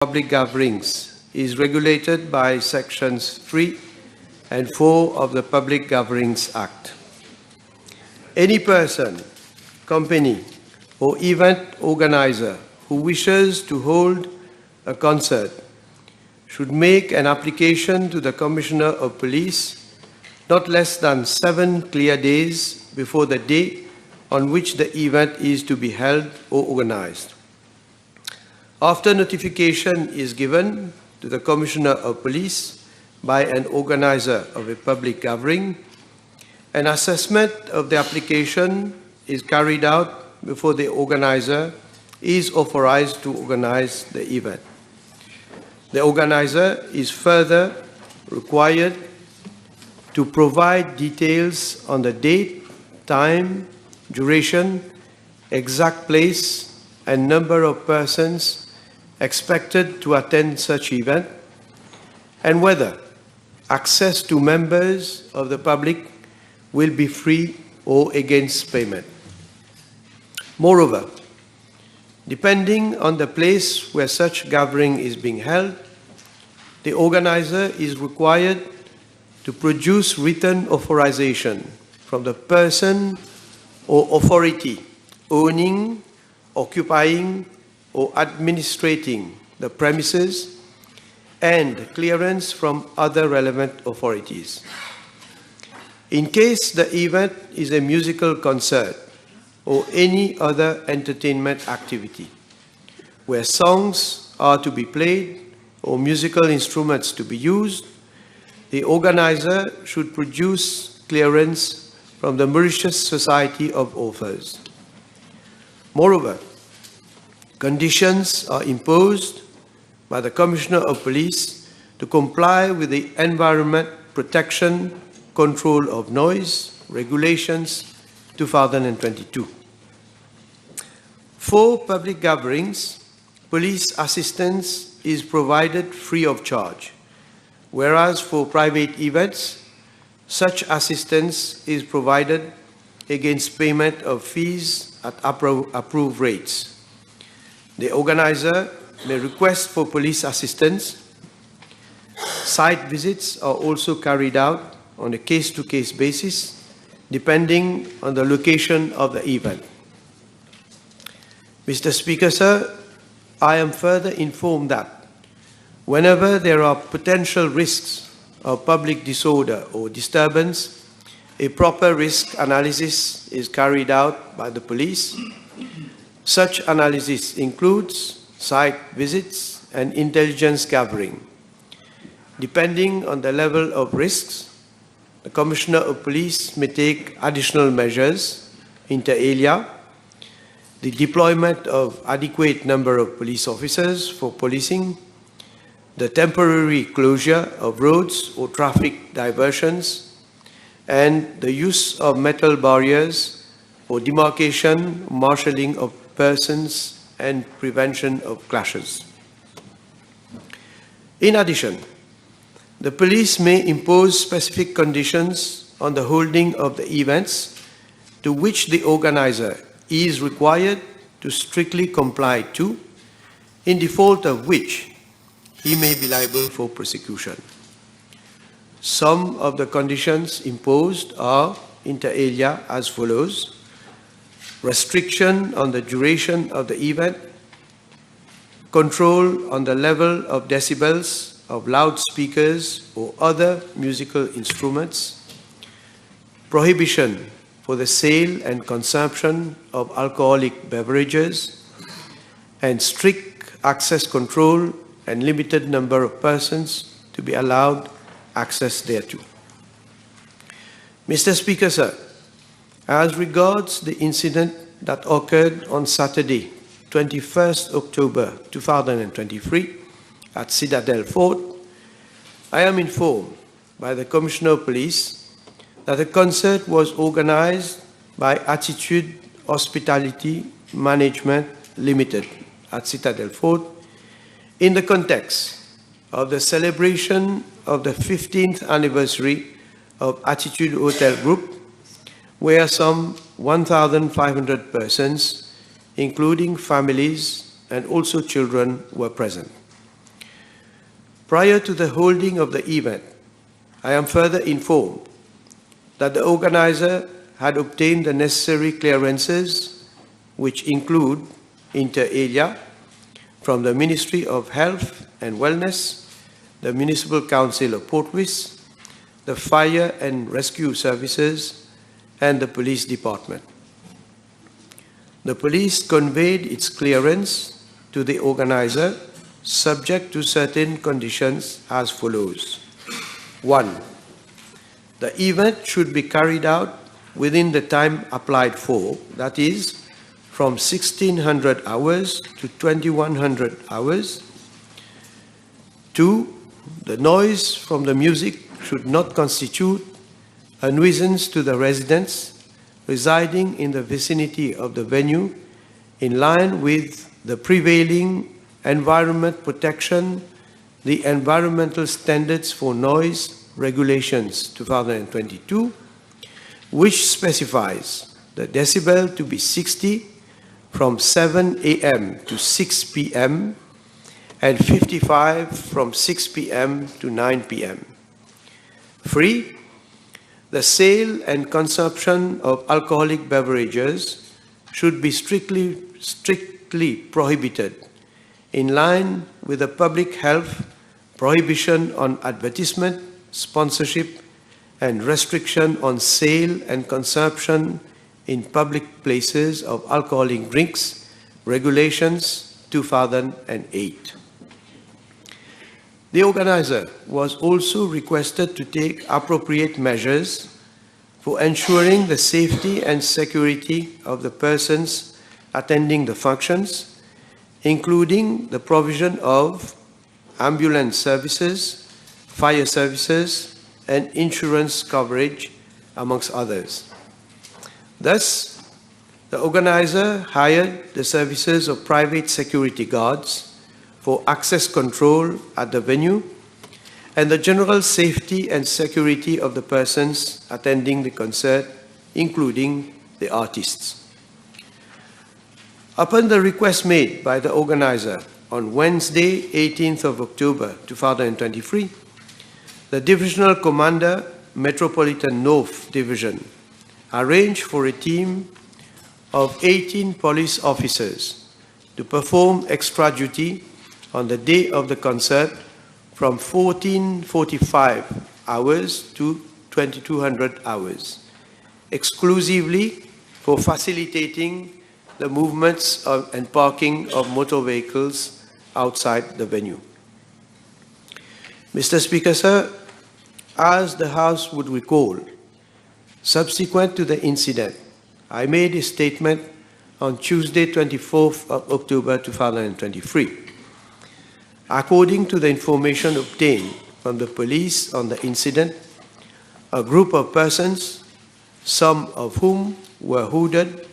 public gatherings is regulated by Sections 3 and 4 of the Public Gatherings Act. Any person, company, or event organizer who wishes to hold a concert should make an application to the Commissioner of Police not less than 7 clear days before the day on which the event is to be held or organized. After notification is given to the Commissioner of Police by an organizer of a public gathering, an assessment of the application is carried out before the organizer is authorized to organize the event. The organizer is further required to provide details on the date, time, duration, exact place, and number of persons expected to attend such event, and whether access to members of the public will be free or against payment. Moreover, depending on the place where such gathering is being held, the organizer is required to produce written authorization from the person or authority owning, occupying, or administrating the premises, and clearance from other relevant authorities. In case the event is a musical concert or any other entertainment activity where songs are to be played or musical instruments to be used, the organizer should produce clearance from the Mauritius Society of Authors. Moreover, conditions are imposed by the Commissioner of Police to comply with the Environment Protection Control of Noise Regulations 2022. For public gatherings, police assistance is provided free of charge, whereas for private events, such assistance is provided against payment of fees at approved rates. The organizer may request for police assistance. Site visits are also carried out on a case-to-case basis, depending on the location of the event. Mr. Speaker, sir, I am further informed that whenever there are potential risks of public disorder or disturbance, a proper risk analysis is carried out by the police. Such analysis includes site visits and intelligence gathering. Depending on the level of risks, the Commissioner of Police may take additional measures, inter alia, the deployment of adequate number of police officers for policing, the temporary closure of roads or traffic diversions, and the use of metal barriers for demarcation, marshalling of persons, and prevention of clashes. In addition, the police may impose specific conditions on the holding of the events to which the organizer is required to strictly comply to, in default of which he may be liable for prosecution. Some of the conditions imposed are, inter alia, as follows: restriction on the duration of the event, control on the level of decibels of loudspeakers or other musical instruments, prohibition for the sale and consumption of alcoholic beverages, and strict access control and limited number of persons to be allowed access thereto. Mr. Speaker, sir, as regards the incident that occurred on Saturday, 21st October 2023 at Citadel Fort, I am informed by the Commissioner of Police that the concert was organized by Attitude Hospitality Management Limited at Citadel Fort in the context of the celebration of the 15th anniversary of Attitude Hotel Group, where some 1,500 persons, including families and also children, were present. Prior to the holding of the event, I am further informed that the organizer had obtained the necessary clearances, which include, inter alia, from the Ministry of Health and Wellness, the Municipal Council of Portvis, the Fire and Rescue Services, and the Police Department. The police conveyed its clearance to the organizer subject to certain conditions as follows. 1. The event should be carried out within the time applied for, that is, from 1600 hours to 2100 hours. 2. The noise from the music should not constitute a nuisance to the residents residing in the vicinity of the venue, in line with the prevailing environment protection, the Environmental Standards for Noise Regulations 2022, which specifies the decibel to be 60 from 7 a.m. to 6 p.m. and 55 from 6 p.m. to 9 p.m. 3. The sale and consumption of alcoholic beverages should be strictly prohibited, in line with the public health prohibition on advertisement, sponsorship, and restriction on sale and consumption in public places of alcoholic drinks, Regulations 2008. The organizer was also requested to take appropriate measures for ensuring the safety and security of the persons attending the functions, including the provision of ambulance services, fire services, and insurance coverage, amongst others. Thus, the organizer hired the services of private security guards for access control at the venue and the general safety and security of the persons attending the concert, including the artists. Upon the request made by the organizer on Wednesday, 18th of October 2023, the Divisional Commander, Metropolitan North Division, arranged for a team of 18 police officers to perform extra duty on the day of the concert from 1445 hours to 2200 hours, exclusively for facilitating the movements and parking of motor vehicles outside the venue. Mr. Speaker, sir, as the House would recall, subsequent to the incident, I made a statement on Tuesday, 24th of October 2023. According to the information obtained from the police on the incident, a group of persons, some of whom were hooded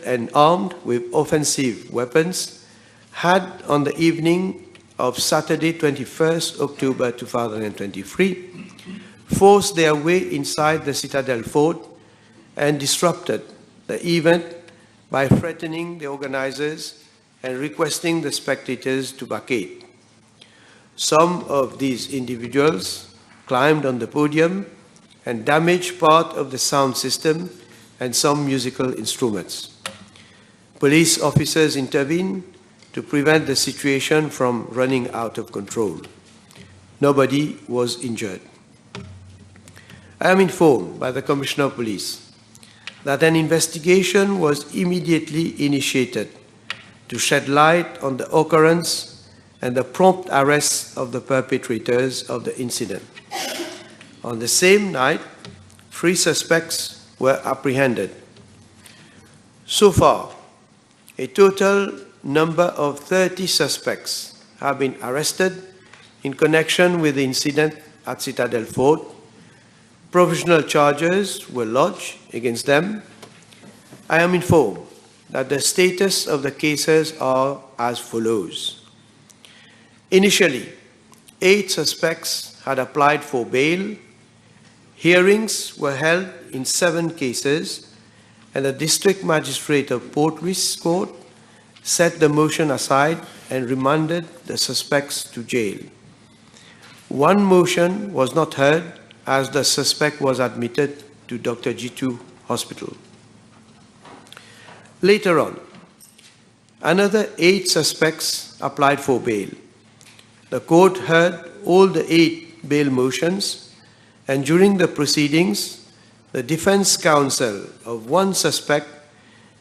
and armed with offensive weapons, had on the evening of Saturday, 21st October 2023, forced their way inside the Citadel Fort and disrupted the event by threatening the organizers and requesting the spectators to vacate. Some of these individuals climbed on the podium and damaged part of the sound system and some musical instruments. Police officers intervened to prevent the situation from running out of control. Nobody was injured. I am informed by the Commissioner of Police that an investigation was immediately initiated to shed light on the occurrence and the prompt arrest of the perpetrators of the incident. On the same night, 3 suspects were apprehended. So far, a total number of 30 suspects have been arrested in connection with the incident at Citadel Fort. Provisional charges were lodged against them. I am informed that the status of the cases are as follows. Initially, 8 suspects had applied for bail. Hearings were held in 7 cases, and the District Magistrate of Port Louis Court set the motion aside and remanded the suspects to jail. One motion was not heard as the suspect was admitted to Dr. Jitu Hospital. Later on, another 8 suspects applied for bail. The court heard all the 8 bail motions, and during the proceedings, the defense counsel of one suspect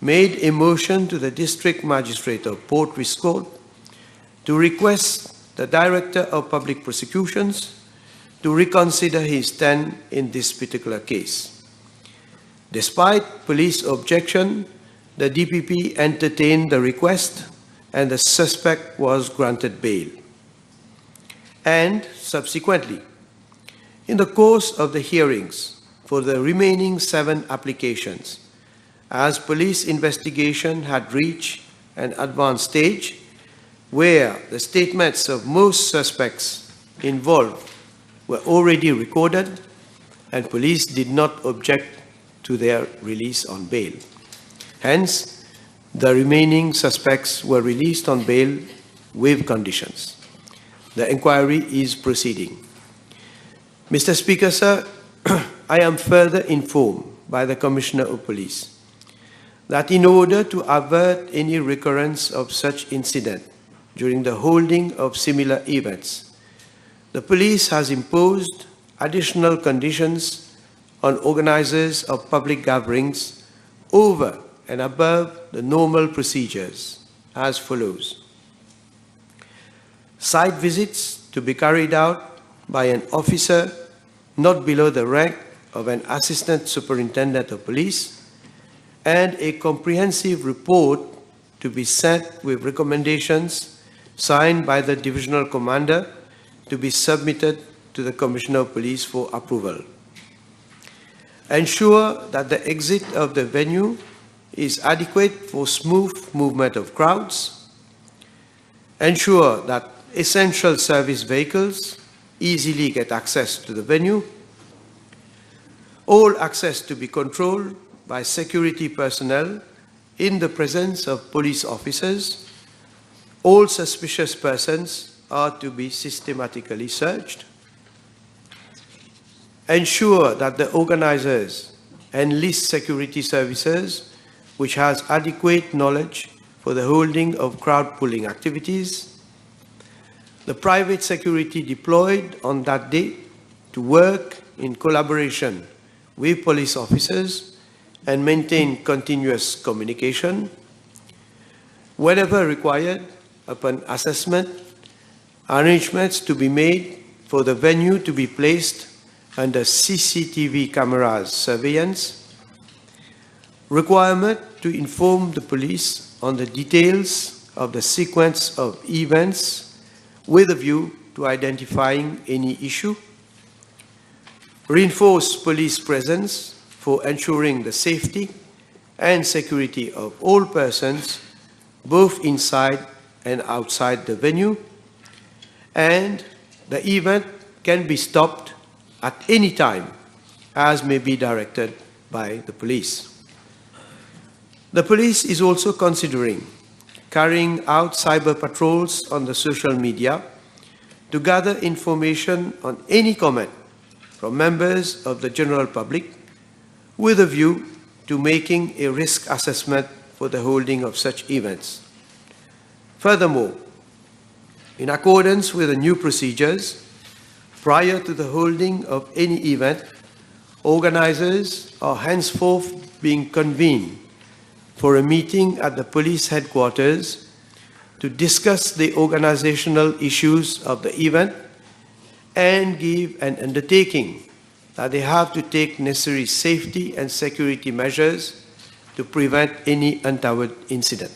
made a motion to the district magistrate of Port Viscourt to request the Director of Public Prosecutions to reconsider his stand in this particular case. Despite police objection, the DPP entertained the request and the suspect was granted bail. And subsequently, in the course of the hearings for the remaining 7 applications, as police investigation had reached an advanced stage where the statements of most suspects involved were already recorded and police did not object to their release on bail. Hence, the remaining suspects were released on bail with conditions. The inquiry is proceeding. Mr. Speaker, sir, I am further informed by the Commissioner of Police that in order to avert any recurrence of such incident during the holding of similar events, the police has imposed additional conditions on organizers of public gatherings over and above the normal procedures as follows. Site visits to be carried out by an officer not below the rank of an assistant superintendent of police, and a comprehensive report to be sent with recommendations signed by the divisional commander to be submitted to the Commissioner of Police for approval. Ensure that the exit of the venue is adequate for smooth movement of crowds. Ensure that essential service vehicles easily get access to the venue. All access to be controlled by security personnel in the presence of police officers. All suspicious persons are to be systematically searched. Ensure that the organizers enlist security services which has adequate knowledge for the holding of crowd pulling activities. The private security deployed on that day to work in collaboration with police officers and maintain continuous communication. Whenever required, upon assessment, arrangements to be made for the venue to be placed under CCTV cameras surveillance. Requirement to inform the police on the details of the sequence of events with a view to identifying any issue. Reinforce police presence for ensuring the safety and security of all persons, both inside and outside the venue, and the event can be stopped at any time as may be directed by the police. The police is also considering carrying out cyber patrols on the social media to gather information on any comment from members of the general public with a view to making a risk assessment for the holding of such events. Furthermore, in accordance with the new procedures, prior to the holding of any event, organizers are henceforth being convened for a meeting at the police headquarters to discuss the organizational issues of the event and give an undertaking that they have to take necessary safety and security measures to prevent any untoward incident.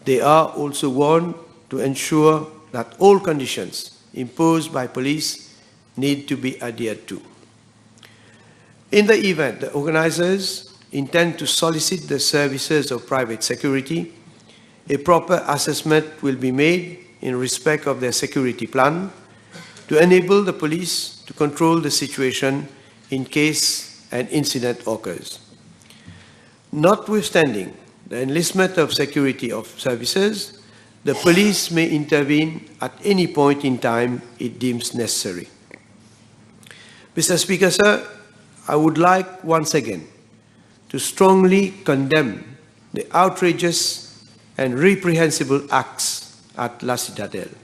They are also warned to ensure that all conditions imposed by police need to be adhered to. In the event the organizers intend to solicit the services of private security, a proper assessment will be made in respect of their security plan to enable the police to control the situation in case an incident occurs. Notwithstanding the enlistment of security services, the police may intervene at any point in time it deems necessary. Mr. Speaker, sir, I would like once again to strongly condemn the outrageous and reprehensible acts at La Citadelle.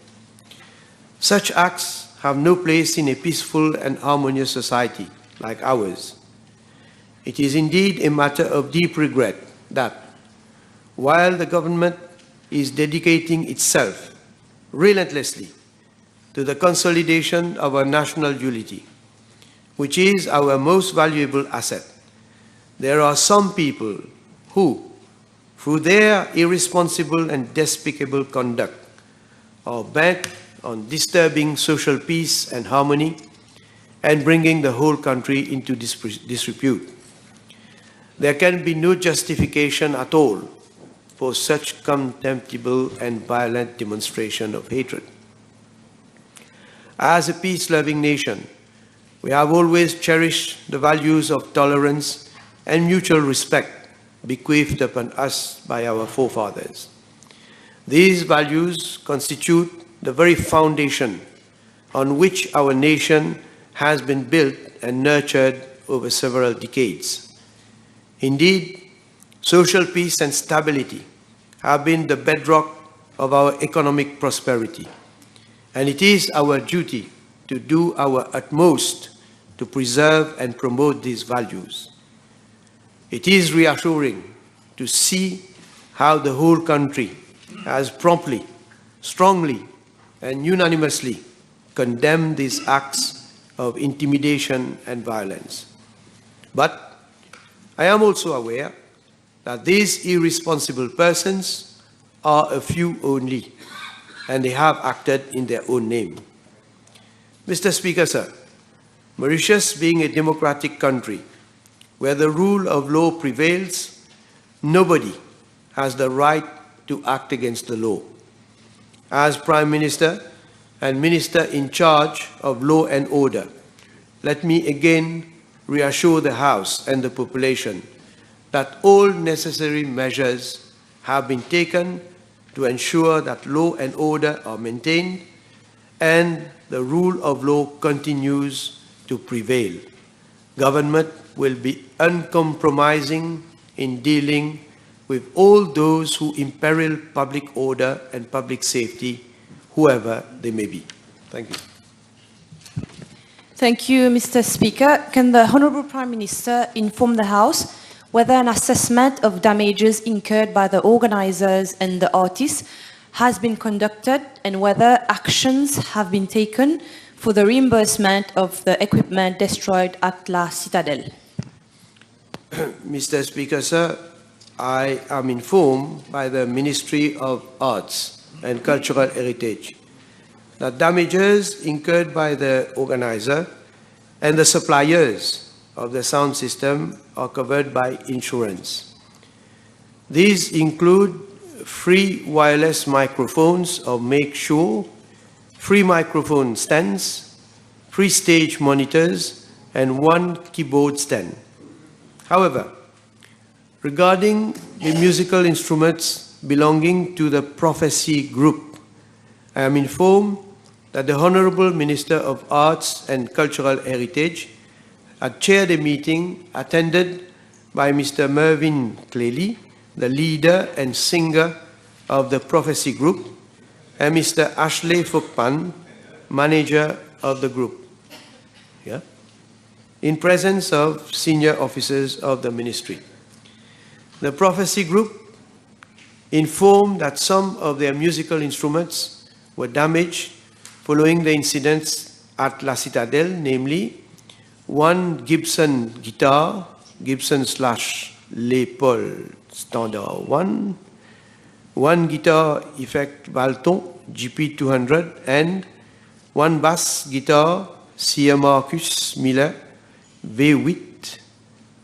Such acts have no place in a peaceful and harmonious society like ours. It is indeed a matter of deep regret that, while the government is dedicating itself relentlessly to the consolidation of our national unity, which is our most valuable asset, there are some people who, through their irresponsible and despicable conduct, are bent on disturbing social peace and harmony and bringing the whole country into disrepute. There can be no justification at all for such contemptible and violent demonstration of hatred. As a peace-loving nation, we have always cherished the values of tolerance and mutual respect bequeathed upon us by our forefathers. These values constitute the very foundation on which our nation has been built and nurtured over several decades. Indeed, social peace and stability have been the bedrock of our economic prosperity, and it is our duty to do our utmost to preserve and promote these values. It is reassuring to see how the whole country has promptly, strongly, and unanimously condemned these acts of intimidation and violence. But I am also aware that these irresponsible persons are a few only, and they have acted in their own name. Mr. Speaker, sir, Mauritius being a democratic country where the rule of law prevails, nobody has the right to act against the law. As Prime Minister and Minister in charge of law and order, let me again reassure the House and the population that all necessary measures have been taken to ensure that law and order are maintained and the rule of law continues to prevail. Government will be uncompromising in dealing with all those who imperil public order and public safety, whoever they may be. Thank you. Thank you, Mr. Speaker. Can the Honourable Prime Minister inform the House whether an assessment of damages incurred by the organisers and the artists has been conducted and whether actions have been taken for the reimbursement of the equipment destroyed at La Citadelle? Mr. Speaker, sir, I am informed by the Ministry of Arts and Cultural Heritage that damages incurred by the organizer and the suppliers of the sound system are covered by insurance. These include free wireless microphones of Make Sure, free microphone stands, free stage monitors, and one keyboard stand. However, regarding the musical instruments belonging to the Prophecy Group, I am informed that the Honourable Minister of Arts and Cultural Heritage had chaired a meeting attended by Mr. Mervyn Cleary, the leader and singer of the Prophecy Group, and Mr. Ashley Fokpan, manager of the group, in presence of senior officers of the ministry. The Prophecy Group informed that some of their musical instruments were damaged following the incidents at La Citadelle, namely one Gibson guitar, Gibson/Les Paul Standard 1, one guitar effect Valton GP200, and one bass guitar C.M. Marcus Miller V8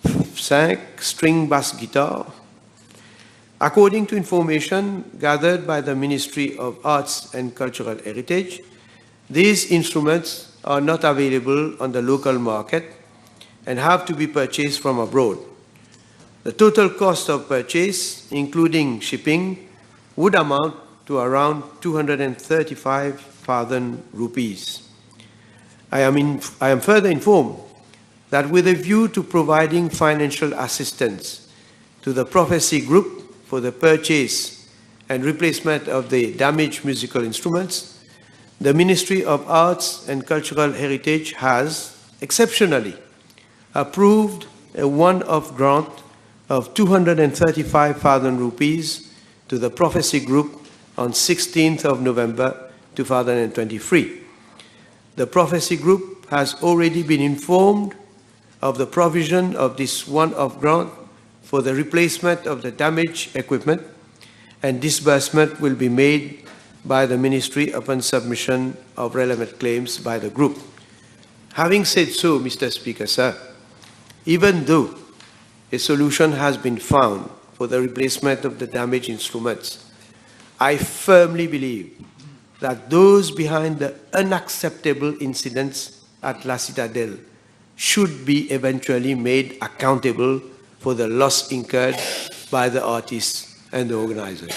5 string bass guitar. According to information gathered by the Ministry of Arts and Cultural Heritage, these instruments are not available on the local market and have to be purchased from abroad. The total cost of purchase, including shipping, would amount to around 235,000 rupees. I am further informed that with a view to providing financial assistance to the Prophecy Group for the purchase and replacement of the damaged musical instruments, the Ministry of Arts and Cultural Heritage has, exceptionally, approved a one-off grant of 235,000 rupees to the Prophecy Group on 16th of November 2023. The Prophecy Group has already been informed of the provision of this one-off grant for the replacement of the damaged equipment, and disbursement will be made by the Ministry upon submission of relevant claims by the group. Having said so, Mr. Speaker, sir, even though a solution has been found for the replacement of the damaged instruments, I firmly believe that those behind the unacceptable incidents at La Citadelle should be eventually made accountable for the loss incurred by the artists and the organizers.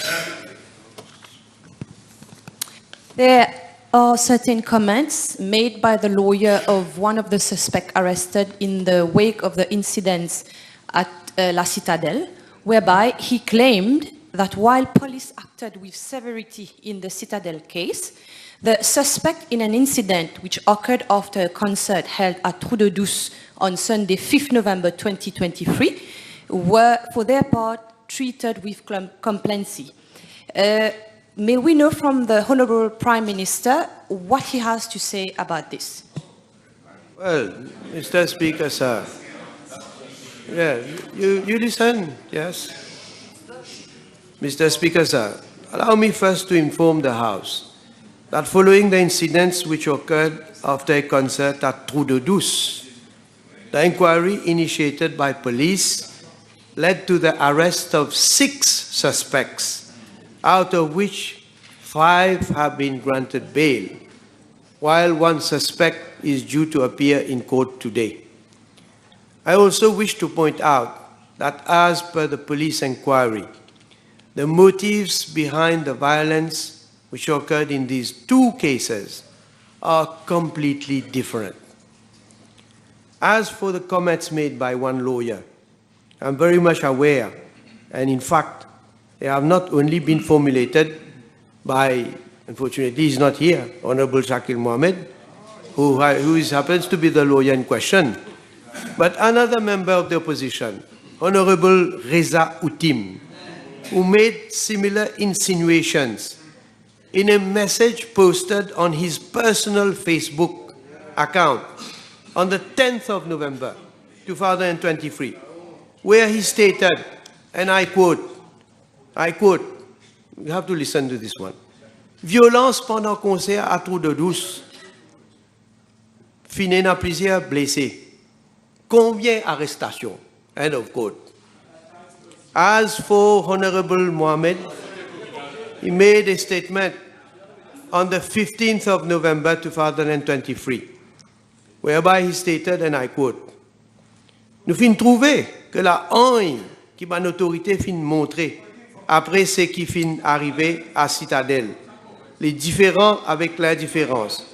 There are certain comments made by the lawyer of one of the suspects arrested in the wake of the incidents at La Citadelle, whereby he claimed that while police acted with severity in the Citadelle case, the suspect in an incident which occurred after a concert held at Trou de Douce on Sunday, 5th November 2023, were, for their part, treated with complacency. May we know from the Honorable Prime Minister what he has to say about this? Well, Mr. Speaker, sir, yeah, you listen, yes? Mr. Speaker, sir, allow me first to inform the House that following the incidents which occurred after a concert at Trou de Douce, the inquiry initiated by police led to the arrest of 6 suspects, out of which 5 have been granted bail, while 1 suspect is due to appear in court today. I also wish to point out that as per the police inquiry, the motives behind the violence which occurred in these 2 cases are completely different. As for the comments made by one lawyer, I'm very much aware, and in fact, they have not only been formulated by, unfortunately he's not here, Honorable Shakil Mohammed, who happens to be the lawyer in question, but another member of the opposition, Honorable Reza Outim, who made similar insinuations in a message posted on his personal Facebook account on the 10th of November 2023, where he stated, and I quote, you have to listen to this one, violence pendant concert à Trou de Douce, finit dans plusieurs blessés, combien arrestations, end of quote. As for Honorable Mohammed, he made a statement on the 15th of November 2023, whereby he stated, and I quote, nous finissons trouver que la haine qui m'a autorité fin montrer après ce qui fin arrivé à Citadelle, les différents avec l'indifférence,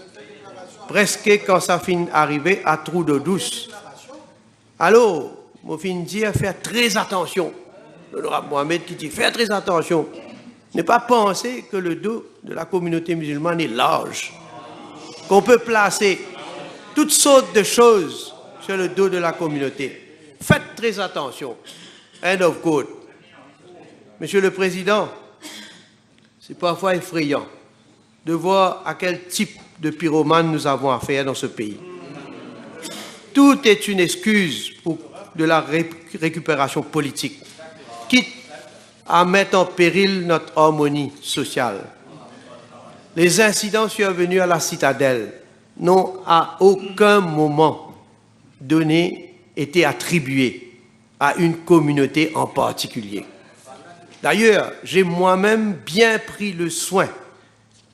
presque quand ça fin arrivé à Trou de Douce. Alors, moi fin dire faire très attention. L'honorable Mohamed qui dit faire très attention. Ne pas penser que le dos de la communauté musulmane est large, qu'on peut placer toutes sortes de choses sur le dos de la communauté. Faites très attention. End of quote. Monsieur le Président, c'est parfois effrayant de voir à quel type de pyromane nous avons affaire dans ce pays. Tout est une excuse pour de la récupération politique, quitte à mettre en péril notre harmonie sociale. Les incidents survenus à la Citadelle n'ont à aucun moment donné été attribués à une communauté en particulier. D'ailleurs, j'ai moi-même bien pris le soin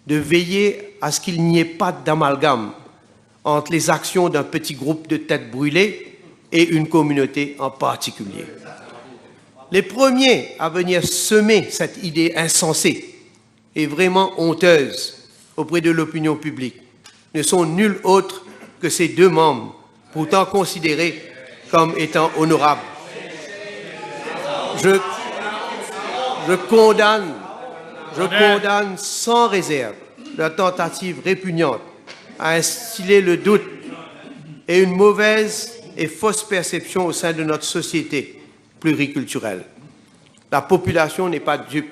de veiller à ce qu'il n'y ait pas d'amalgame entre les actions d'un petit groupe de têtes brûlées et une communauté en particulier. Les premiers à venir semer cette idée insensée et vraiment honteuses auprès de l'opinion publique ne sont nul autre que ces deux membres, pourtant considérés comme étant honorables. Je condamne sans réserve la tentative répugnante à instiller le doute et une mauvaise et fausse perception au sein de notre société pluriculturelle. La population n'est pas dupe.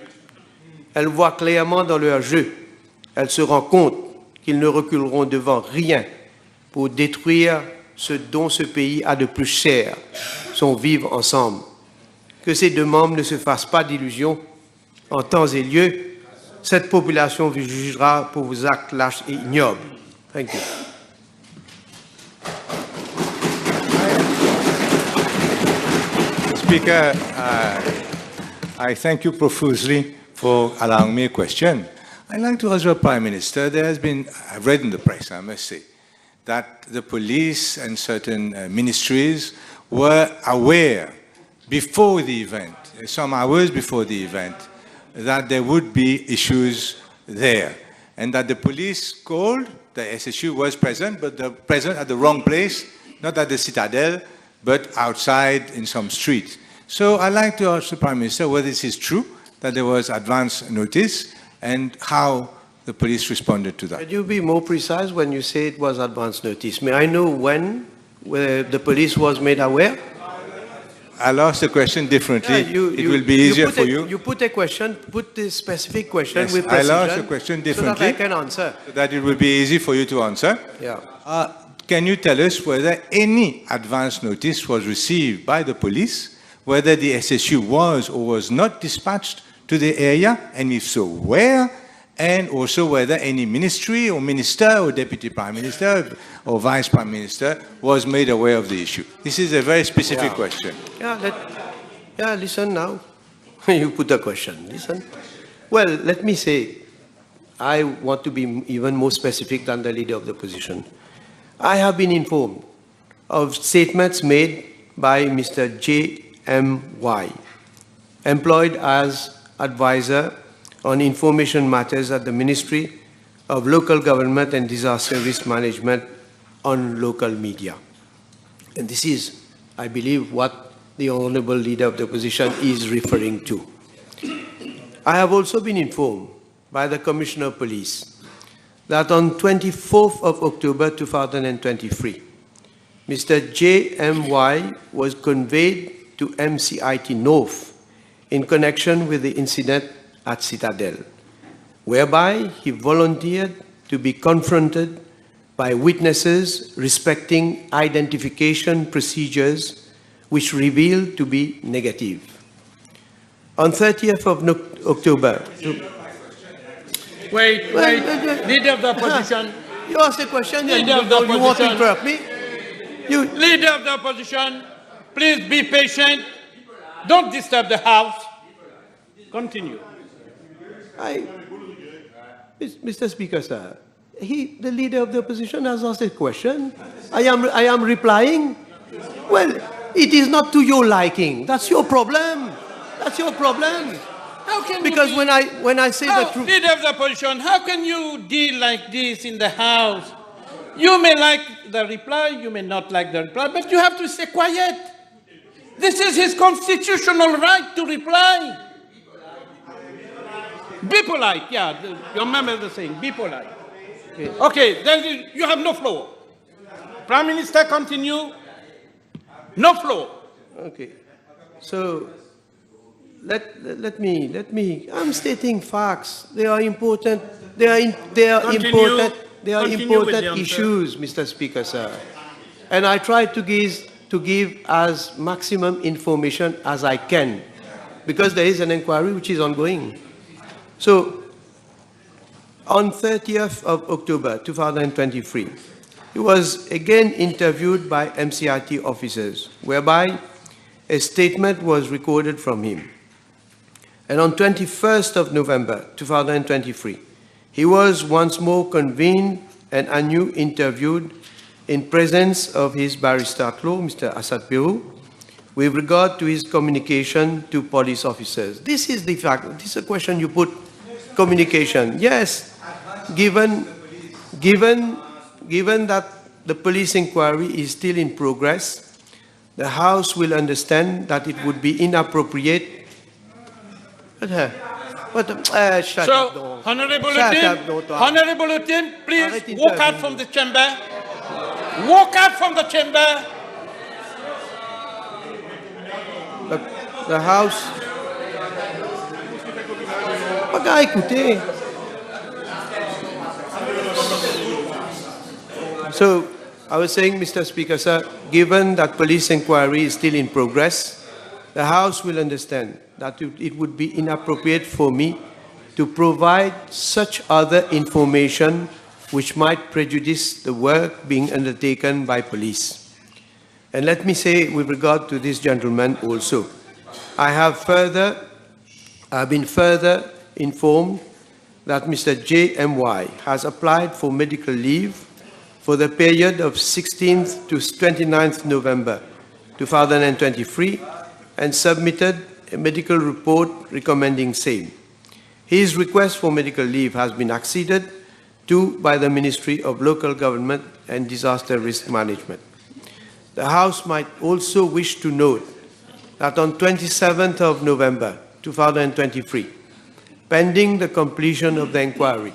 Elle voit clairement dans leur jeu. Elle se rend compte qu'ils ne reculeront devant rien pour détruire ce dont ce pays a de plus cher, son vivre ensemble. Que ces deux membres ne se fassent pas d'illusions. En temps et lieu, cette population vous jugera pour vos actes lâches et ignobles. Thank you. Speaker, I thank you profusely for allowing me a question. I'd like to ask the Prime Minister, there has been, I've read in the press, I must say, that the police and certain ministries were aware before the event, some hours before the event, that there would be issues there, and that the police called, the SSU was present, but present at the wrong place, not at the Citadel, but outside in some street. So I'd like to ask the Prime Minister whether this is true, that there was advance notice, and how the police responded to that. Could you be more precise when you say it was advance notice? May I know when the police was made aware? I'll ask the question differently. It will be easier for you. You put a question, put the specific question Yes, with precision. I'll ask the question differently. So that I can answer. So that it will be easy for you to answer. Yeah. Can you tell us whether any advance notice was received by the police, whether the SSU was or was not dispatched to the area, and if so, where, and also whether any ministry or minister or deputy prime minister or vice prime minister was made aware of the issue? This is a very specific question. Yeah, listen now. You put the question. Listen. Well, let me say, I want to be even more specific than the leader of the opposition. I have been informed of statements made by Mr. J.M.Y., employed as advisor on information matters at the Ministry of Local Government and Disaster Risk Management on local media. And this is, I believe, what the Honourable Leader of the Opposition is referring to. I have also been informed by the Commissioner of Police that on 24th of October 2023, Mr. J.M.Y. was conveyed to MCIT North in connection with the incident at Citadel, whereby he volunteered to be confronted by witnesses respecting identification procedures which revealed to be negative. On 30th of October... Wait. Leader of the opposition. You asked a question and you want to interrupt me? Leader of the opposition, please be patient. Don't disturb the House. Continue. Mr. Speaker, sir, the leader of the opposition has asked a question. I am replying. Well, it is not to your liking. That's your problem. That's your problem. How can because when I say the truth, leader of the opposition, how can you deal like this in the House? You may like the reply, you may not like the reply, but you have to stay quiet. This is his constitutional right to reply. Be polite, yeah. Your member is saying, be polite. Okay, then you have no floor. Prime Minister, continue. No floor. Okay. So let me. I'm stating facts. They are important. They are important. They are important issues, Mr. Speaker, sir. And I try to give as maximum information as I can, because there is an inquiry which is ongoing. So, on 30th of October 2023, he was again interviewed by MCRT officers, whereby a statement was recorded from him. And on 21st of November 2023, he was once more convened and anew interviewed in presence of his barrister-at-law, Mr. Assad Pirou, with regard to his communication to police officers. This is the fact. This is a question you put communication. Yes, given that the police inquiry is still in progress, the House will understand that it would be inappropriate. Shut up, no. Honorable Shut Otim, up, no, toi. Honorable Otim, please Arrête walk out d'intervenir. from the chamber. Walk out from the chamber. The House. Pas écouter. So, I was saying, Mr. Speaker, sir, given that police inquiry is still in progress, the House will understand that it would be inappropriate for me to provide such other information which might prejudice the work being undertaken by police. And let me say, with regard to this gentleman also, I have been further informed that Mr. JMY has applied for medical leave for the period of 16th to 29th November 2023 and submitted a medical report recommending same. His request for medical leave has been acceded to by the Ministry of Local Government and Disaster Risk Management. The House might also wish to note that on 27th of November 2023, pending the completion of the inquiry,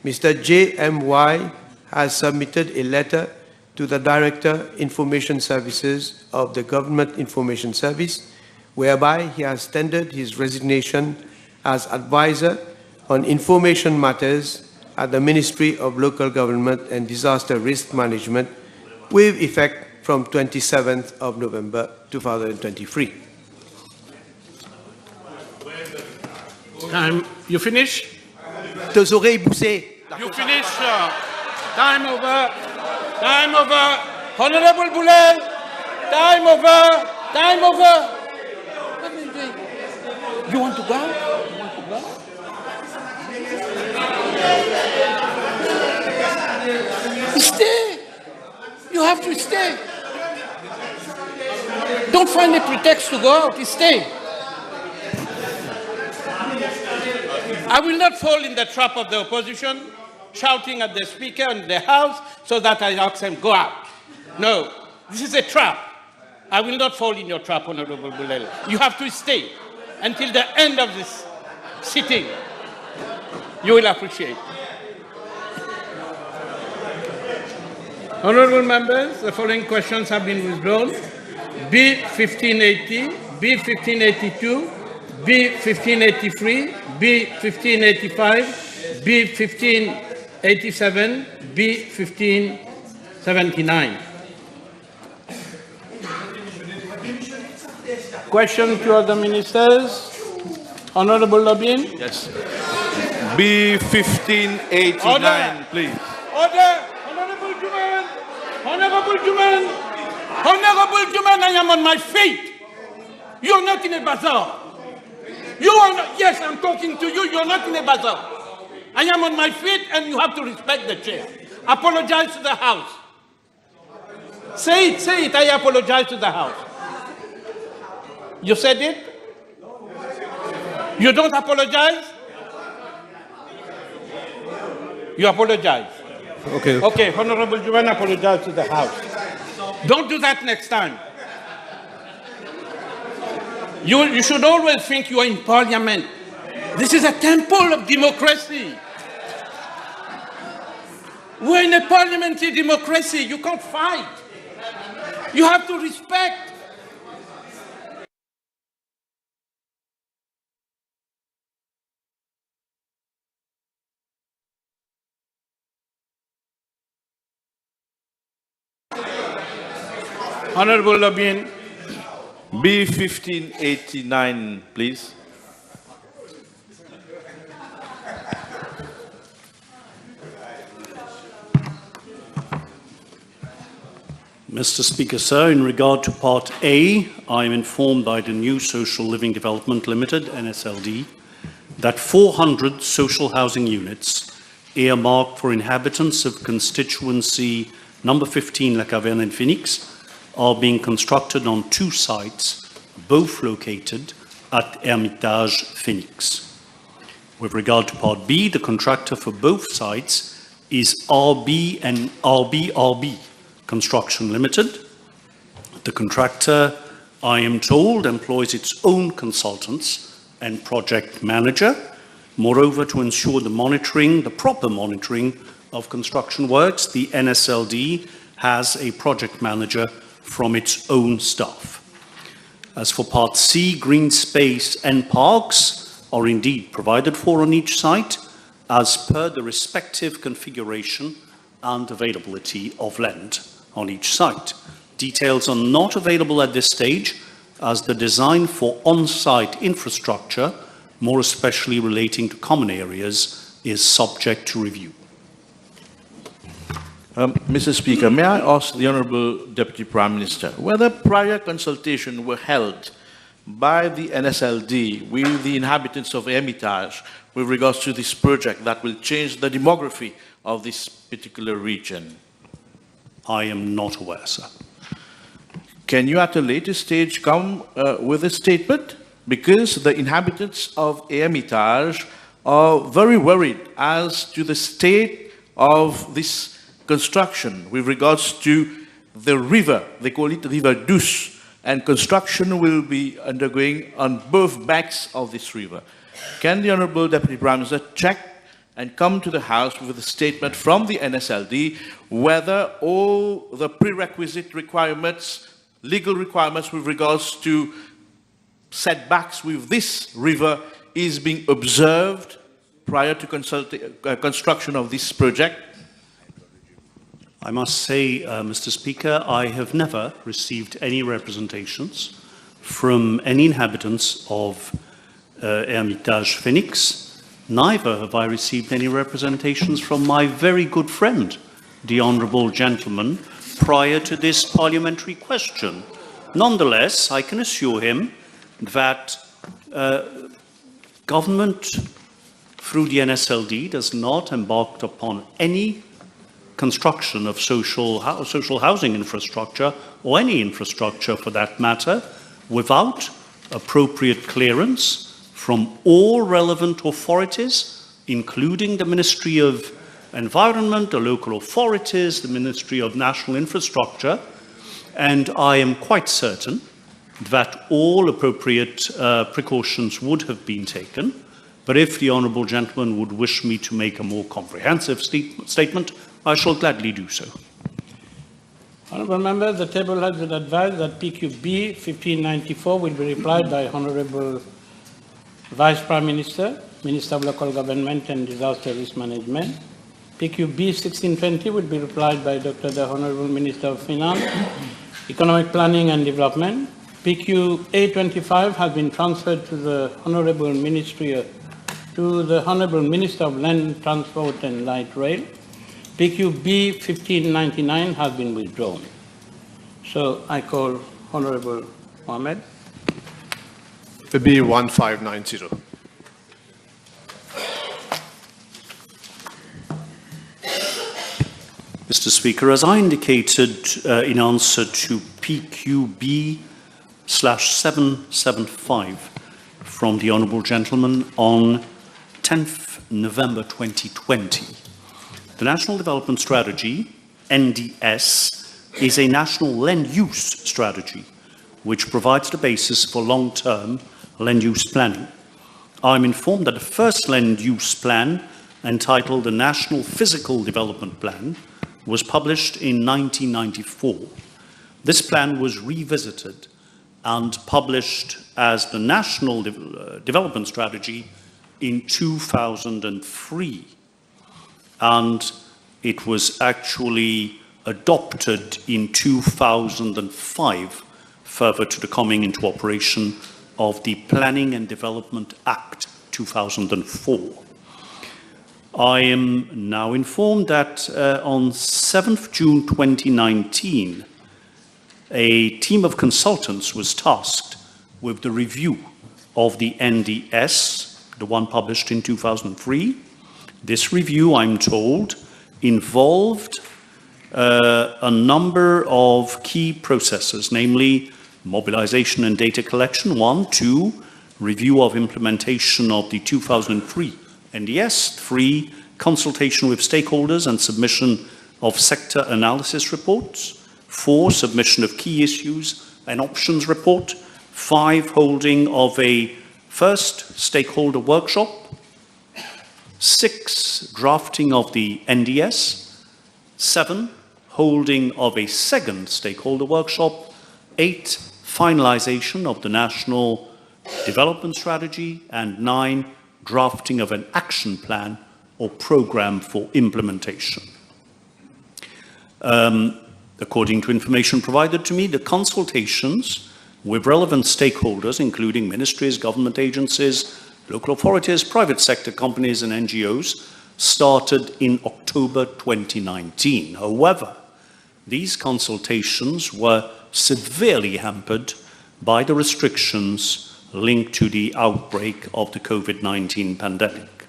Mr. JMY has submitted a letter to the Director, Information Services of the Government Information Service, whereby he has tendered his resignation as advisor on information matters at the Ministry of Local Government and Disaster Risk Management with effect from 27th of November 2023. You finish? Tes oreilles boussées. You finish? Time over. Time over. Honorable Boulel. Time over. Time over. What are you doing? You want to go? You want to go? Stay. You have to stay. Don't find a pretext to go out. Stay. I will not fall in the trap of the opposition, shouting at the Speaker and the House so that I ask them, go out. No, this is a trap. I will not fall in your trap, Honorable Boulel. You have to stay until the end of this sitting. You will appreciate. Honorable members, the following questions have been withdrawn. B 1580, B 1582, B 1583, B 1585, B 1587, B 1579. Question to other ministers. Honorable Lobin. Yes. B 1589, Order. please. Order. Honorable Juman. Honorable Juman. Honorable Juman, I am on my feet. You're not in a bazaar. You are not, yes, I'm talking to you. You're not in a bazaar. I am on my feet and you have to respect the chair. Apologize to the House. Say it, I apologize to the House. You said it? You don't apologize? You apologize. Okay. Okay, Honorable Juman, apologize to the House. Don't do that next time. You should always think you are in Parliament. This is a temple of democracy. We're in a parliamentary democracy. You can't fight. You have to respect. Honorable Lobin. B 1589, please. Mr. Speaker, sir, in regard to Part A, I am informed by the New Social Living Development Limited, NSLD, that 400 social housing units earmarked for inhabitants of constituency number 15 La Caverne in Phoenix are being constructed on 2 sites, both located at Hermitage, Phoenix. With regard to Part B, the contractor for both sites is RB and RB Construction Limited. The contractor, I am told, employs its own consultants and project manager. Moreover, to ensure the proper monitoring of construction works, the NSLD has a project manager from its own staff. As for Part C, green space and parks are indeed provided for on each site as per the respective configuration and availability of land on each site. Details are not available at this stage as the design for on-site infrastructure, more especially relating to common areas, is subject to review. Mr. Speaker, may I ask the Honourable Deputy Prime Minister whether prior consultation were held by the NSLD with the inhabitants of Hermitage with regards to this project that will change the demography of this particular region? I am not aware, sir. Can you at a later stage come with a statement? Because the inhabitants of Hermitage are very worried as to the state of this construction with regards to the river. They call it River Douce, and construction will be undergoing on both banks of this river. Can the Honourable Deputy Prime Minister check and come to the House with a statement from the NSLD whether all the prerequisite requirements, legal requirements with regards to setbacks with this river is being observed prior to construction of this project? I must say, Mr. Speaker, I have never received any representations from any inhabitants of Hermitage Phoenix. Neither have I received any representations from my very good friend, the Honourable Gentleman, prior to this parliamentary question. Nonetheless, I can assure him that government, through the NSLD, does not embark upon any construction of social housing infrastructure, or any infrastructure for that matter, without appropriate clearance from all relevant authorities, including the Ministry of Environment, the local authorities, the Ministry of National Infrastructure, and I am quite certain that all appropriate precautions would have been taken. But if the Honourable Gentleman would wish me to make a more comprehensive statement, I shall gladly do so. Honourable Member, the table has been advised that PQB 1594 will be replied by Honourable Vice Prime Minister, Minister of Local Government and Disaster Risk Management. PQB 1620 will be replied by Dr. the Honourable Minister of Finance, Economic Planning and Development. PQ 825 has been transferred to the Honourable Minister of Land Transport and Light Rail. PQB 1599 has been withdrawn. So I call Honourable Mohammed. B 1590. Mr. Speaker, as I indicated in answer to PQB/775 from the Honourable Gentleman on 10th November 2020, the National Development Strategy, NDS, is a national land use strategy which provides the basis for long-term land use planning. I'm informed that the first land use plan, entitled the National Physical Development Plan, was published in 1994. This plan was revisited and published as the National Development Strategy in 2003. And it was actually adopted in 2005, further to the coming into operation of the Planning and Development Act 2004. I am now informed that on 7th June 2019, a team of consultants was tasked with the review of the NDS, the one published in 2003. This review, I'm told, involved a number of key processes, namely mobilization and data collection, 1, 2, review of implementation of the 2003 NDS. 3, consultation with stakeholders and submission of sector analysis reports. 4, submission of key issues and options report. 5, holding of a first stakeholder workshop. 6, drafting of the NDS. 7, holding of a second stakeholder workshop. 8, finalization of the national development strategy. And 9, drafting of an action plan or program for implementation. According to information provided to me, the consultations with relevant stakeholders, including ministries, government agencies, local authorities, private sector companies, and NGOs, started in October 2019. However, these consultations were severely hampered by the restrictions linked to the outbreak of the COVID-19 pandemic.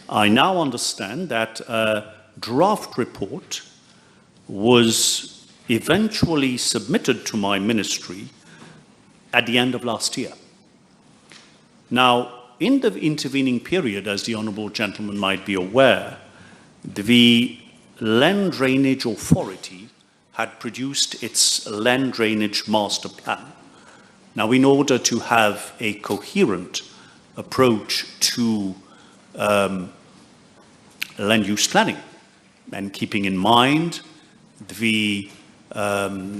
I now understand that a draft report was eventually submitted to my ministry at the end of last year. Now, in the intervening period, as the Honourable Gentleman might be aware, the Land Drainage Authority had produced its Land Drainage Master Plan. Now, in order to have a coherent approach to land use planning, and keeping in mind the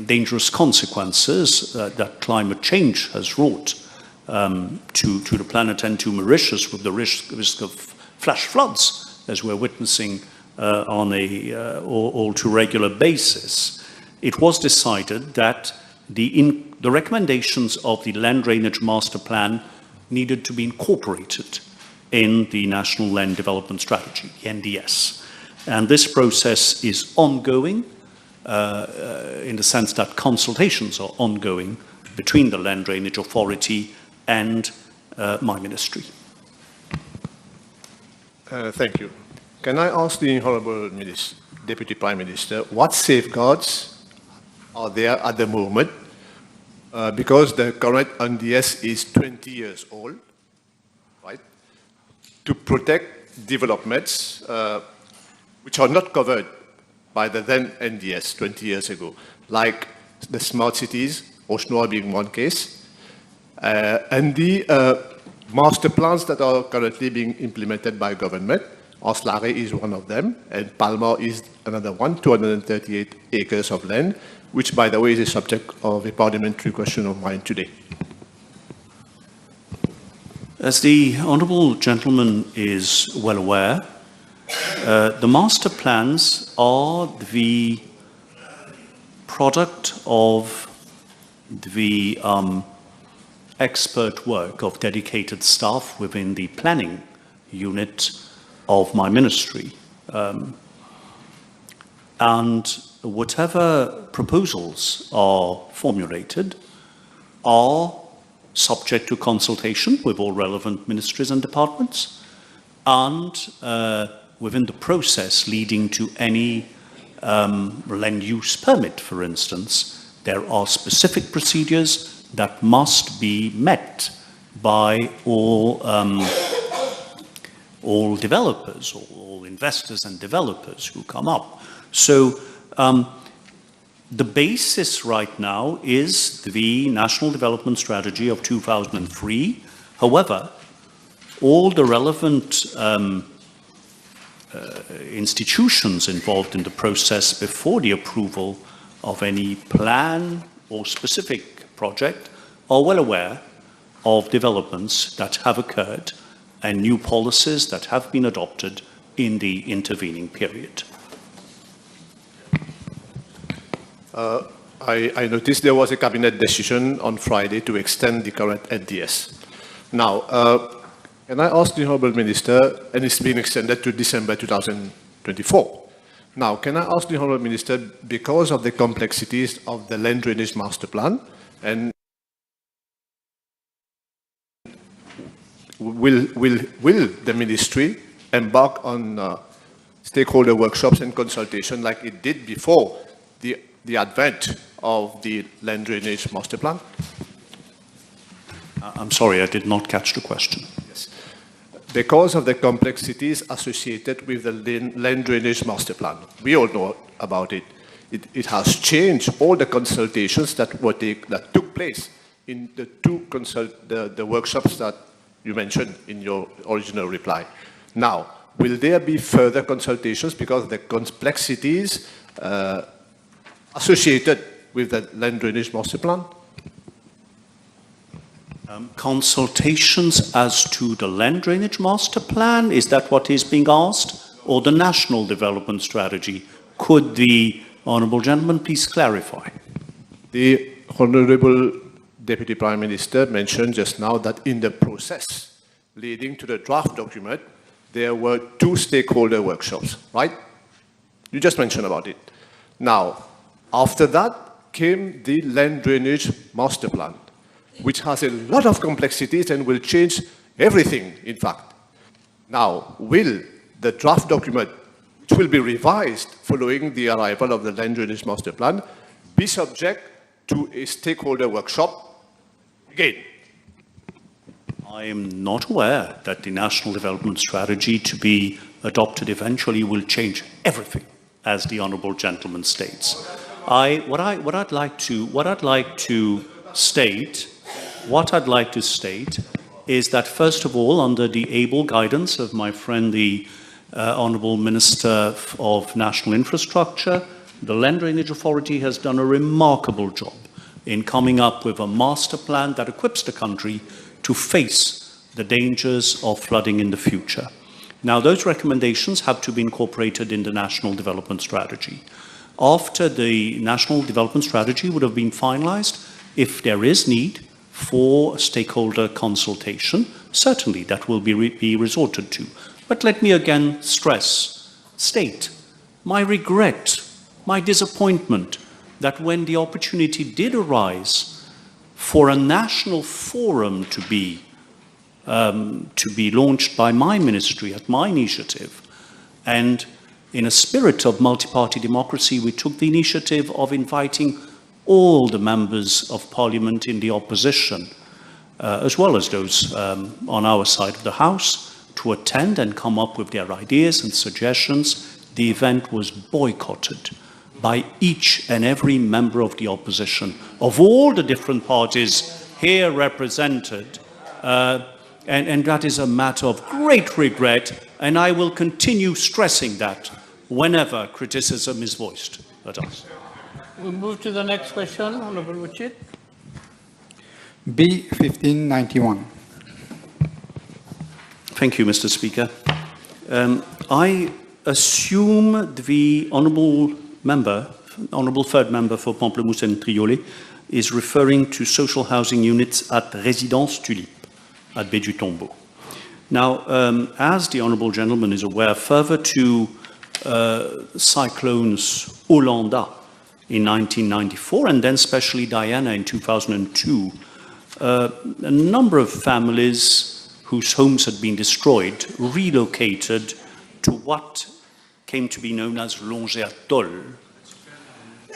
dangerous consequences that climate change has wrought to the planet and to Mauritius, with the risk of flash floods, as we're witnessing on a all too regular basis, it was decided that the recommendations of the Land Drainage Master Plan needed to be incorporated in the National Land Development Strategy, the NDS. And this process is ongoing in the sense that consultations are ongoing between the Land Drainage Authority and my ministry. Thank you. Can I ask the Honourable Deputy Prime Minister, what safeguards are there at the moment? Because the current NDS is 20 years old, right? To protect developments which are not covered by the then NDS 20 years ago, like the smart cities, Oshnoa being one case, and the master plans that are currently being implemented by government. Oslare is one of them, and Parlement is another one, 238 acres of land, which, by the way, is a subject of a parliamentary question of mine today. As the Honourable Gentleman is well aware, the master plans are the product of the expert work of dedicated staff within the planning unit of my ministry. And whatever proposals are formulated are subject to consultation with all relevant ministries and departments, and within the process leading to any land use permit, for instance, there are specific procedures that must be met by all developers, all investors and developers who come up. So the basis right now is the National Development Strategy of 2003. However, all the relevant institutions involved in the process before the approval of any plan or specific project are well aware of developments that have occurred and new policies that have been adopted in the intervening period. I noticed there was a cabinet decision on Friday to extend the current NDS. Now, can I ask the Honourable Minister, and it's been extended to December 2024. Now, can I ask the Honourable Minister, because of the complexities of the Land Drainage Master Plan, and will the ministry embark on stakeholder workshops and consultation like it did before the advent of the Land Drainage Master Plan? I'm sorry, I did not catch the question. Yes. because of the complexities associated with the land drainage master plan. We all know about it. It has changed all the consultations that took place in the the workshops that you mentioned in your original reply. Now, will there be further consultations because of the complexities associated with the land drainage master plan? Consultations as to the land drainage master plan, is that what is being asked? Or the national development strategy? Could the honourable gentleman please clarify? The Honourable Deputy Prime Minister mentioned just now that in the process leading to the draft document, there were 2 stakeholder workshops, right? You just mentioned about it. Now, after that came the land drainage master plan, which has a lot of complexities and will change everything, in fact. Now, will the draft document, which will be revised following the arrival of the land drainage master plan, be subject to a stakeholder workshop again? I am not aware that the National Development Strategy to be adopted eventually will change everything, as the honourable gentleman states. What I'd like to state is that, first of all, under the able guidance of my friend, the Honourable Minister of National Infrastructure, the Land Drainage Authority has done a remarkable job in coming up with a master plan that equips the country to face the dangers of flooding in the future. Now, those recommendations have to be incorporated in the National Development Strategy. After the National Development Strategy would have been finalised, if there is need for stakeholder consultation, certainly that will be resorted to. But let me again state my regret, my disappointment that when the opportunity did arise for a national forum to be launched by my ministry at my initiative, and in a spirit of multi-party democracy, we took the initiative of inviting all the members of Parliament in the opposition, as well as those on our side of the House, to attend and come up with their ideas and suggestions. The event was boycotted by each and every member of the opposition, of all the different parties here represented, and that is a matter of great regret, and I will continue stressing that whenever criticism is voiced at us. We move to the next question, Honourable Wuchit. B 1591. Thank you, Mr. Speaker. I assume the honourable third member for Pamplemousse and Triolet is referring to social housing units at Résidence Tulipe at Baie du Tombeau. Now, as the honourable gentleman is aware, further to cyclones Olanda in 1994 and then especially Diana in 2002, a number of families whose homes had been destroyed relocated to what came to be known as Longé-Atoll.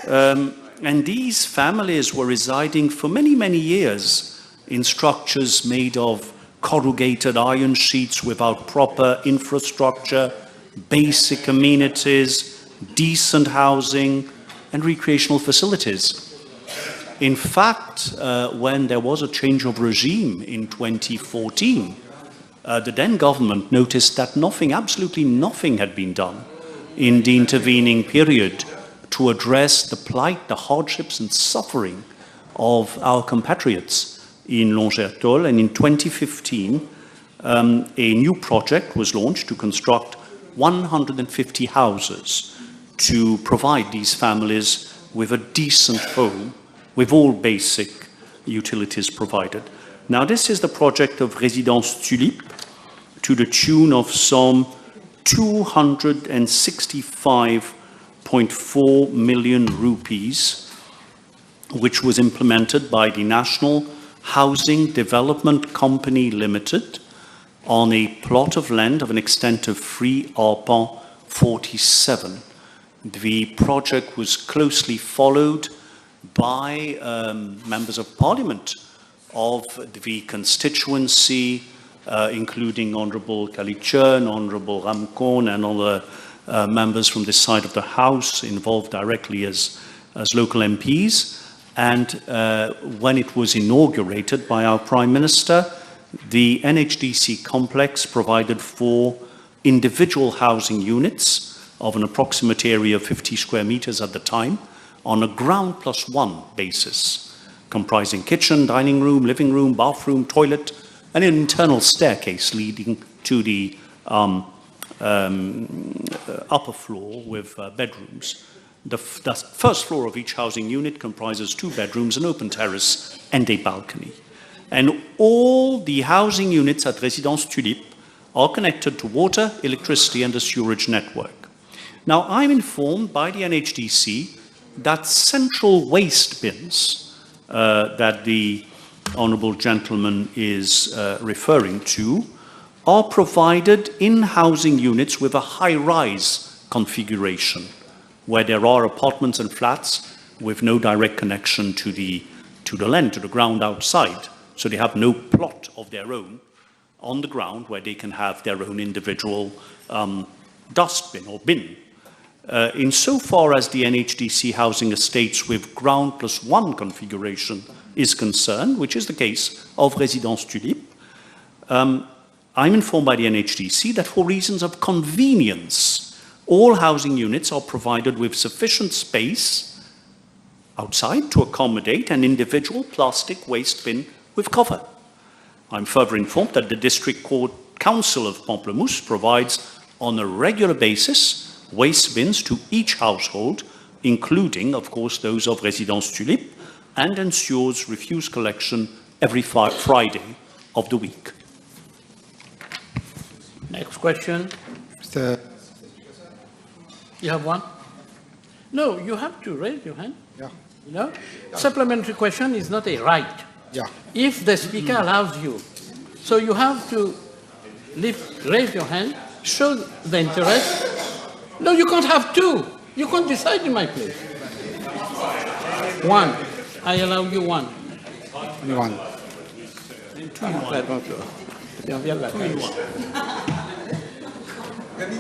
And these families were residing for many, many years in structures made of corrugated iron sheets without proper infrastructure, basic amenities, decent housing, and recreational facilities. In fact, when there was a change of regime in 2014, the then government noticed that absolutely nothing had been done in the intervening period to address the plight, the hardships and suffering of our compatriots in Longé-Atoll. And in 2015, a new project was launched to construct 150 houses to provide these families with a decent home, with all basic utilities provided. Now, this is the project of Résidence Tulipe, to the tune of some 265.4 million rupees, which was implemented by the National Housing Development Company Limited on a plot of land of an extent of 3 arpents 47. The project was closely followed by members of Parliament of the constituency including Honourable Kalichern, Honourable Ramkon, and other members from this side of the House involved directly as local MPs. And when it was inaugurated by our Prime Minister, the NHDC complex provided for individual housing units of an approximate area of 50 square meters at the time on a ground plus one basis, comprising kitchen, dining room, living room, bathroom, toilet, and an internal staircase leading to the upper floor with bedrooms. The first floor of each housing unit comprises 2 bedrooms, an open terrace, and a balcony. And all the housing units at Résidence Tulipe are connected to water, electricity, and a sewerage network. Now, I'm informed by the NHDC that central waste bins that the honourable gentleman is referring to are provided in housing units with a high-rise configuration, where there are apartments and flats with no direct connection to the land, to the ground outside. So they have no plot of their own on the ground where they can have their own individual dustbin or bin. Insofar as the NHDC housing estates with ground plus one configuration is concerned, which is the case of Résidence Tulipe, I'm informed by the NHDC that for reasons of convenience, all housing units are provided with sufficient space outside to accommodate an individual plastic waste bin with cover. I'm further informed that the District Court Council of Pamplemousse provides on a regular basis waste bins to each household, including, of course, those of Résidence Tulipe, and ensures refuse collection every Friday of the week. Next question. You have one? No, you have to raise your hand. Yeah. You know? Yeah. Supplementary question is not a right. Yeah. If the speaker allows you. So you have to raise your hand, show the interest. No, you can't have two. You can't decide in my place. One. I allow you one. Only one.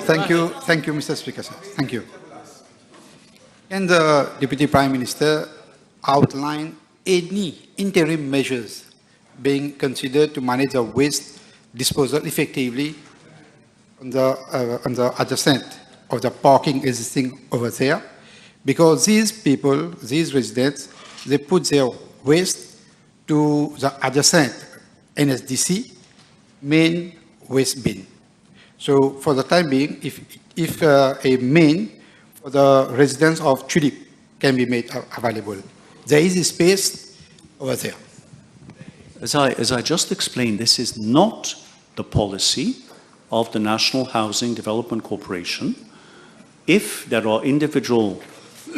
Thank you, Mr. Speaker, sir. Thank you. Can the Deputy Prime Minister outline any interim measures being considered to manage the waste disposal effectively on the adjacent of the parking existing over there? Because these people, these residents, they put their waste to the adjacent NSDC main waste bin. So for the time being, if a main for the residents of Tulipe can be made available, there is a space over there. As I just explained, this is not the policy of the National Housing Development Corporation. If there are individual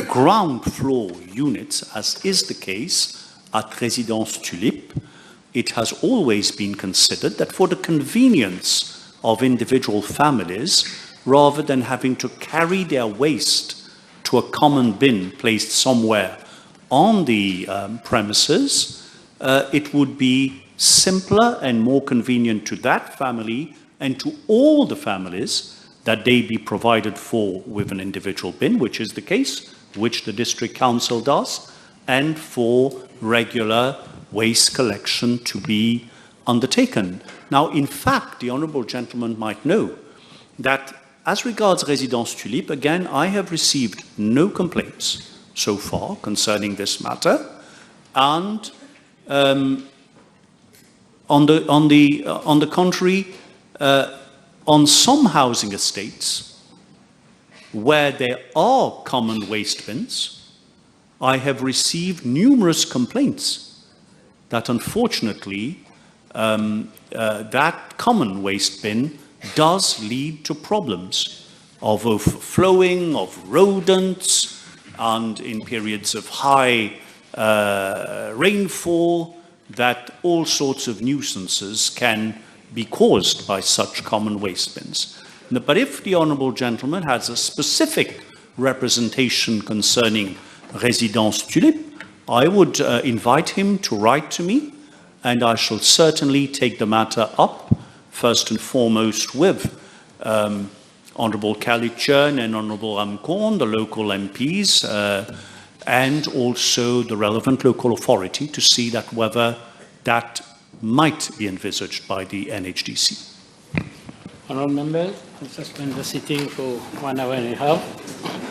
ground floor units, as is the case at Résidence Tulipe, it has always been considered that for the convenience of individual families, rather than having to carry their waste to a common bin placed somewhere on the premises, it would be simpler and more convenient to that family and to all the families that they be provided for with an individual bin, which is the case, which the District Council does, and for regular waste collection to be undertaken. Now, in fact, the Honourable Gentleman might know that as regards Résidence Tulipe, again, I have received no complaints so far concerning this matter, and on the contrary, on some housing estates where there are common waste bins, I have received numerous complaints that unfortunately that common waste bin does lead to problems of overflowing, of rodents, and in periods of high rainfall, that all sorts of nuisances can be caused by such common waste bins. But if the Honourable Gentleman has a specific representation concerning Résidence Tulipe, I would invite him to write to me, and I shall certainly take the matter up first and foremost with Honourable Kalichern and Honourable Ramkorn, the local MPs, and also the relevant local authority to see that whether that might be envisaged by the NHDC. Honourable members, I suspend the sitting for 1 hour and a half.